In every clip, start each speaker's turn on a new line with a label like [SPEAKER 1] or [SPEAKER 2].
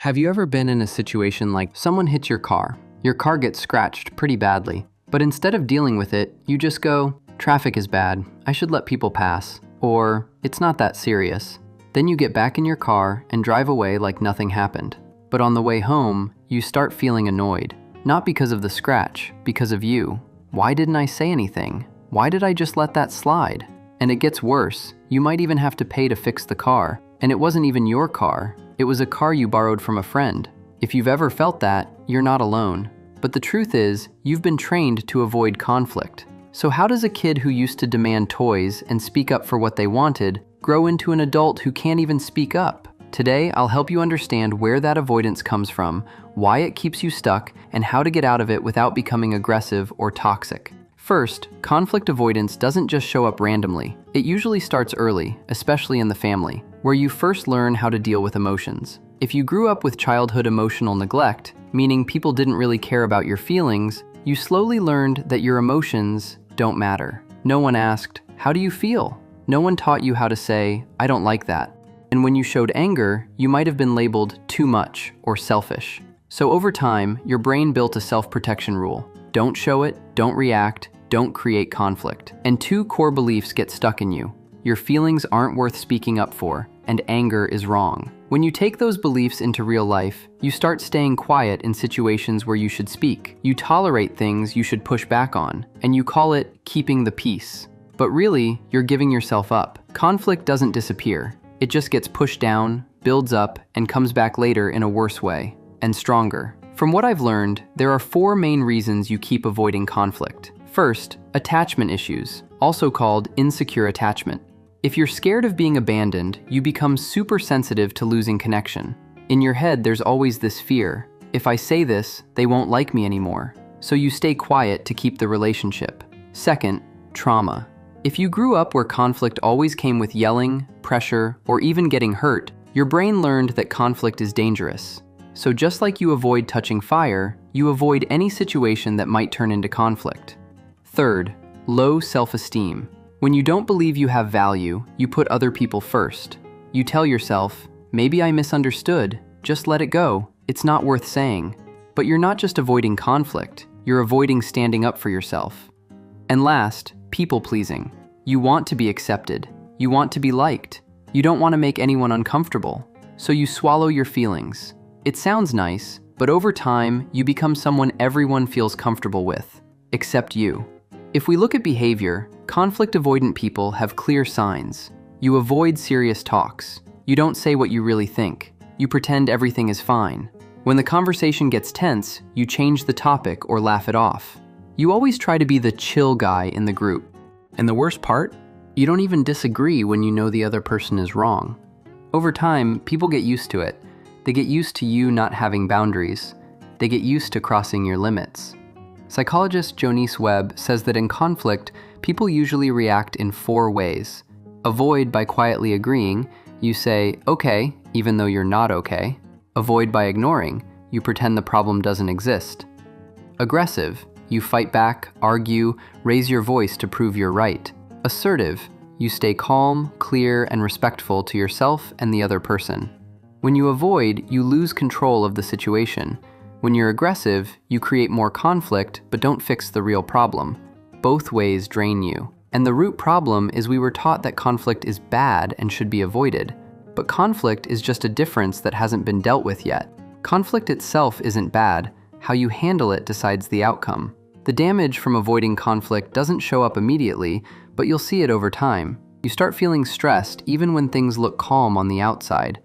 [SPEAKER 1] Have you ever been in a situation like someone hits your car? Your car gets scratched pretty badly, but instead of dealing with it, you just go, "Traffic is bad, I should let people pass," or "It's not that serious." Then you get back in your car and drive away like nothing happened. But on the way home, you start feeling annoyed. Not because of the scratch, because of you. Why didn't I say anything? Why did I just let that slide? And it gets worse. You might even have to pay to fix the car. And it wasn't even your car. It was a car you borrowed from a friend. If you've ever felt that, you're not alone. But the truth is, you've been trained to avoid conflict. So how does a kid who used to demand toys and speak up for what they wanted grow into an adult who can't even speak up? Today, I'll help you understand where that avoidance comes from, why it keeps you stuck, and how to get out of it without becoming aggressive or toxic. First, conflict avoidance doesn't just show up randomly. It usually starts early, especially in the family, where you first learn how to deal with emotions. If you grew up with childhood emotional neglect, meaning people didn't really care about your feelings, you slowly learned that your emotions don't matter. No one asked, "How do you feel?" No one taught you how to say, "I don't like that." And when you showed anger, you might have been labeled too much or selfish. So over time, your brain built a self-protection rule. Don't show it, don't react, don't create conflict. And two core beliefs get stuck in you. Your feelings aren't worth speaking up for, and anger is wrong. When you take those beliefs into real life, you start staying quiet in situations where you should speak. You tolerate things you should push back on, and you call it keeping the peace. But really, you're giving yourself up. Conflict doesn't disappear. It just gets pushed down, builds up, and comes back later in a worse way, and stronger. From what I've learned, there are 4 main reasons you keep avoiding conflict. First, attachment issues, also called insecure attachment. If you're scared of being abandoned, you become super sensitive to losing connection. In your head, there's always this fear. If I say this, they won't like me anymore. So you stay quiet to keep the relationship. Second, trauma. If you grew up where conflict always came with yelling, pressure, or even getting hurt, your brain learned that conflict is dangerous. So just like you avoid touching fire, you avoid any situation that might turn into conflict. Third, low self-esteem. When you don't believe you have value, you put other people first. You tell yourself, "Maybe I misunderstood, just let it go, it's not worth saying." But you're not just avoiding conflict, you're avoiding standing up for yourself. And last, people-pleasing. You want to be accepted. You want to be liked. You don't want to make anyone uncomfortable. So you swallow your feelings. It sounds nice, but over time, you become someone everyone feels comfortable with, except you. If we look at behavior, conflict-avoidant people have clear signs. You avoid serious talks. You don't say what you really think. You pretend everything is fine. When the conversation gets tense, you change the topic or laugh it off. You always try to be the chill guy in the group. And the worst part? You don't even disagree when you know the other person is wrong. Over time, people get used to it. They get used to you not having boundaries. They get used to crossing your limits. Psychologist Jonice Webb says that in conflict, people usually react in 4 ways. Avoid by quietly agreeing. You say, "Okay," even though you're not okay. Avoid by ignoring. You pretend the problem doesn't exist. Aggressive. You fight back, argue, raise your voice to prove you're right. Assertive. You stay calm, clear, and respectful to yourself and the other person. When you avoid, you lose control of the situation. When you're aggressive, you create more conflict but don't fix the real problem. Both ways drain you. And the root problem is we were taught that conflict is bad and should be avoided. But conflict is just a difference that hasn't been dealt with yet. Conflict itself isn't bad. How you handle it decides the outcome. The damage from avoiding conflict doesn't show up immediately, but you'll see it over time. You start feeling stressed even when things look calm on the outside.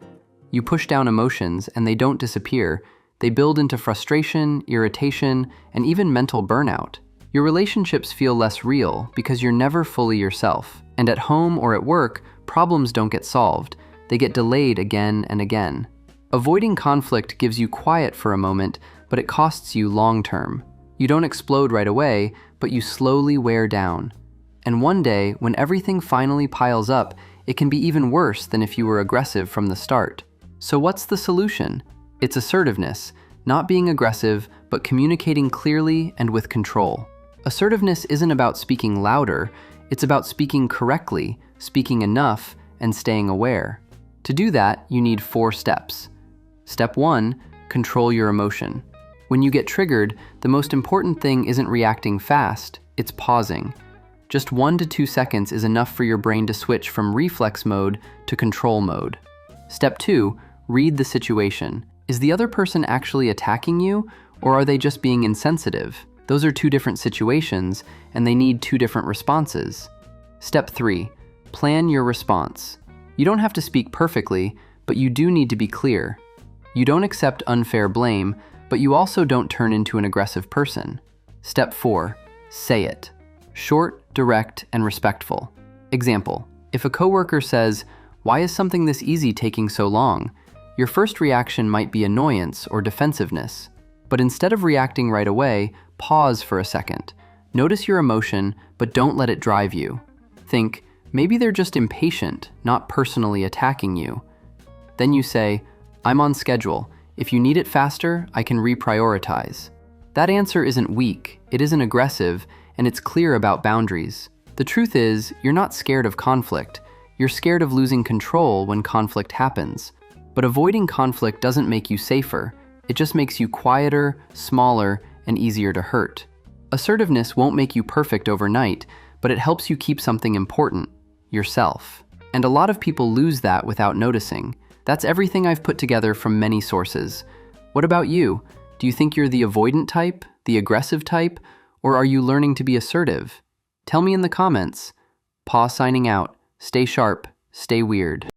[SPEAKER 1] You push down emotions and they don't disappear. They build into frustration, irritation, and even mental burnout. Your relationships feel less real because you're never fully yourself. And at home or at work, problems don't get solved. They get delayed again and again. Avoiding conflict gives you quiet for a moment, but it costs you long-term. You don't explode right away, but you slowly wear down. And one day, when everything finally piles up, it can be even worse than if you were aggressive from the start. So what's the solution? It's assertiveness, not being aggressive, but communicating clearly and with control. Assertiveness isn't about speaking louder, it's about speaking correctly, speaking enough, and staying aware. To do that, you need 4 steps. Step 1. Control your emotion. When you get triggered, the most important thing isn't reacting fast, it's pausing. Just 1 to 2 seconds is enough for your brain to switch from reflex mode to control mode. Step 2. Read the situation. Is the other person actually attacking you, or are they just being insensitive? Those are 2 different situations, and they need 2 different responses. Step 3. Plan your response. You don't have to speak perfectly, but you do need to be clear. You don't accept unfair blame, but you also don't turn into an aggressive person. Step 4. Say it. Short, direct, and respectful. Example: if a coworker says, "Why is something this easy taking so long?" Your first reaction might be annoyance or defensiveness. But instead of reacting right away, pause for a second. Notice your emotion, but don't let it drive you. Think, maybe they're just impatient, not personally attacking you. Then you say, "I'm on schedule. If you need it faster, I can reprioritize." That answer isn't weak, it isn't aggressive, and it's clear about boundaries. The truth is, you're not scared of conflict. You're scared of losing control when conflict happens. But avoiding conflict doesn't make you safer. It just makes you quieter, smaller, and easier to hurt. Assertiveness won't make you perfect overnight, but it helps you keep something important: yourself. And a lot of people lose that without noticing. That's everything I've put together from many sources. What about you? Do you think you're the avoidant type, the aggressive type, or are you learning to be assertive? Tell me in the comments. Paw signing out. Stay sharp, stay weird.